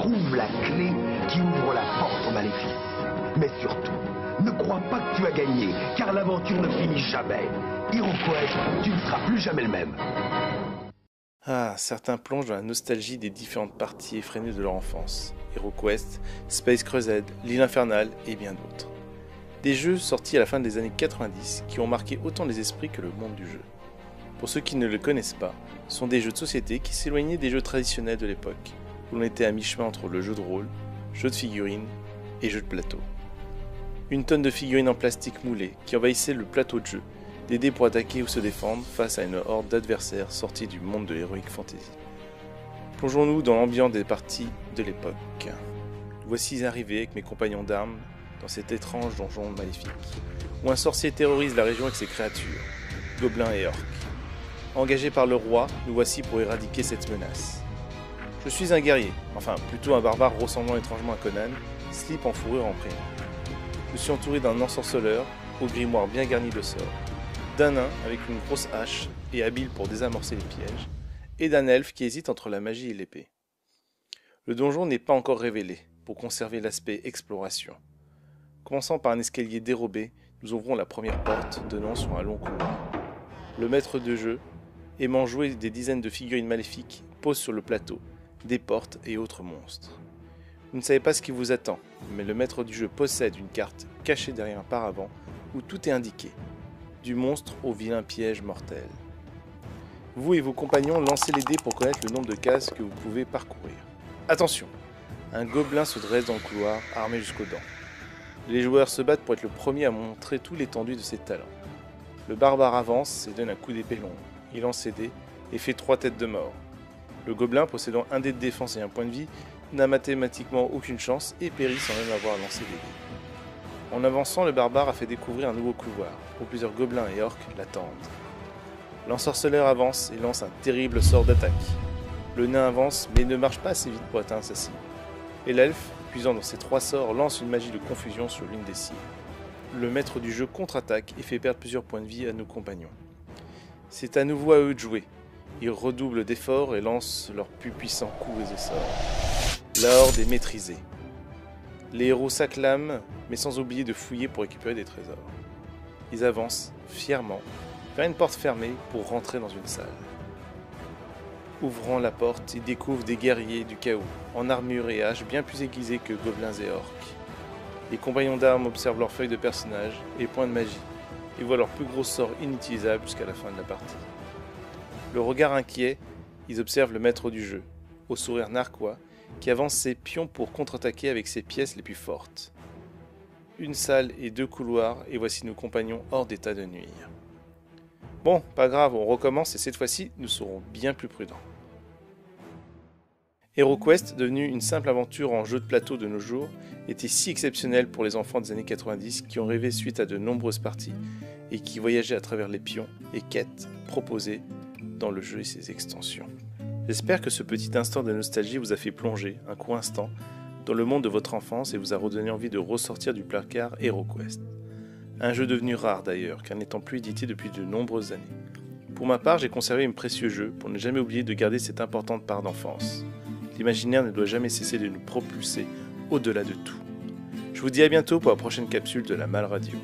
trouve la clé qui ouvre la porte au maléfice. Mais surtout, ne crois pas que tu as gagné, car l'aventure ne finit jamais. HeroQuest, tu ne seras plus jamais le même. Ah, certains plongent dans la nostalgie des différentes parties effrénées de leur enfance. HeroQuest, Space Crusade, L'île infernale et bien d'autres. Des jeux sortis à la fin des années 90 qui ont marqué autant les esprits que le monde du jeu. Pour ceux qui ne le connaissent pas, ce sont des jeux de société qui s'éloignaient des jeux traditionnels de l'époque, où l'on était à mi-chemin entre le jeu de rôle, jeu de figurines et jeu de plateau. Une tonne de figurines en plastique moulé qui envahissaient le plateau de jeu, des dés pour attaquer ou se défendre face à une horde d'adversaires sortis du monde de l'heroic fantasy. Plongeons-nous dans l'ambiance des parties de l'époque. Voici arrivé avec mes compagnons d'armes dans cet étrange donjon maléfique, où un sorcier terrorise la région avec ses créatures, gobelins et orques. Engagés par le roi, nous voici pour éradiquer cette menace. Je suis un guerrier, enfin plutôt un barbare ressemblant étrangement à Conan, slip en fourrure en prime. Je suis entouré d'un ensorceleur, au grimoire bien garni de sorts, d'un nain avec une grosse hache et habile pour désamorcer les pièges, et d'un elfe qui hésite entre la magie et l'épée. Le donjon n'est pas encore révélé, pour conserver l'aspect exploration. Commençant par un escalier dérobé, nous ouvrons la première porte, donnant sur un long couloir. Le maître de jeu, aimant jouer des dizaines de figurines maléfiques, pose sur le plateau, des portes et autres monstres. Vous ne savez pas ce qui vous attend, mais le maître du jeu possède une carte cachée derrière un paravent où tout est indiqué, du monstre au vilain piège mortel. Vous et vos compagnons lancez les dés pour connaître le nombre de cases que vous pouvez parcourir. Attention, un gobelin se dresse dans le couloir, armé jusqu'aux dents. Les joueurs se battent pour être le premier à montrer tout l'étendue de ses talents. Le barbare avance et donne un coup d'épée long. Il lance ses dés et fait 3 têtes de mort. Le gobelin, possédant un dé de défense et un point de vie, n'a mathématiquement aucune chance et périt sans même avoir lancé des dés. En avançant, le barbare a fait découvrir un nouveau couloir, où plusieurs gobelins et orques l'attendent. L'ensorceleur avance et lance un terrible sort d'attaque. Le nain avance, mais ne marche pas assez vite pour atteindre sa cible. Et l'elfe, puisant dans ses 3 sorts, lance une magie de confusion sur l'une des cibles. Le maître du jeu contre-attaque et fait perdre plusieurs points de vie à nos compagnons. C'est à nouveau à eux de jouer. Ils redoublent d'efforts et lancent leurs plus puissants coups et sorts. La horde est maîtrisée. Les héros s'acclament, mais sans oublier de fouiller pour récupérer des trésors. Ils avancent, fièrement, vers une porte fermée pour rentrer dans une salle. Ouvrant la porte, ils découvrent des guerriers du chaos, en armure et hache bien plus aiguisés que gobelins et orques. Les compagnons d'armes observent leurs feuilles de personnages et points de magie, et voient leurs plus gros sorts inutilisables jusqu'à la fin de la partie. Le regard inquiet, ils observent le maître du jeu, au sourire narquois, qui avance ses pions pour contre-attaquer avec ses pièces les plus fortes. Une salle et 2 couloirs, et voici nos compagnons hors d'état de nuire. Bon, pas grave, on recommence et cette fois-ci, nous serons bien plus prudents. HeroQuest, devenu une simple aventure en jeu de plateau de nos jours, était si exceptionnel pour les enfants des années 90 qui ont rêvé suite à de nombreuses parties et qui voyageaient à travers les pions et quêtes proposées dans le jeu et ses extensions. J'espère que ce petit instant de nostalgie vous a fait plonger, un court instant, dans le monde de votre enfance et vous a redonné envie de ressortir du placard HeroQuest. Un jeu devenu rare d'ailleurs, car n'étant plus édité depuis de nombreuses années. Pour ma part, j'ai conservé un précieux jeu pour ne jamais oublier de garder cette importante part d'enfance. L'imaginaire ne doit jamais cesser de nous propulser au-delà de tout. Je vous dis à bientôt pour la prochaine capsule de la Mal Radio.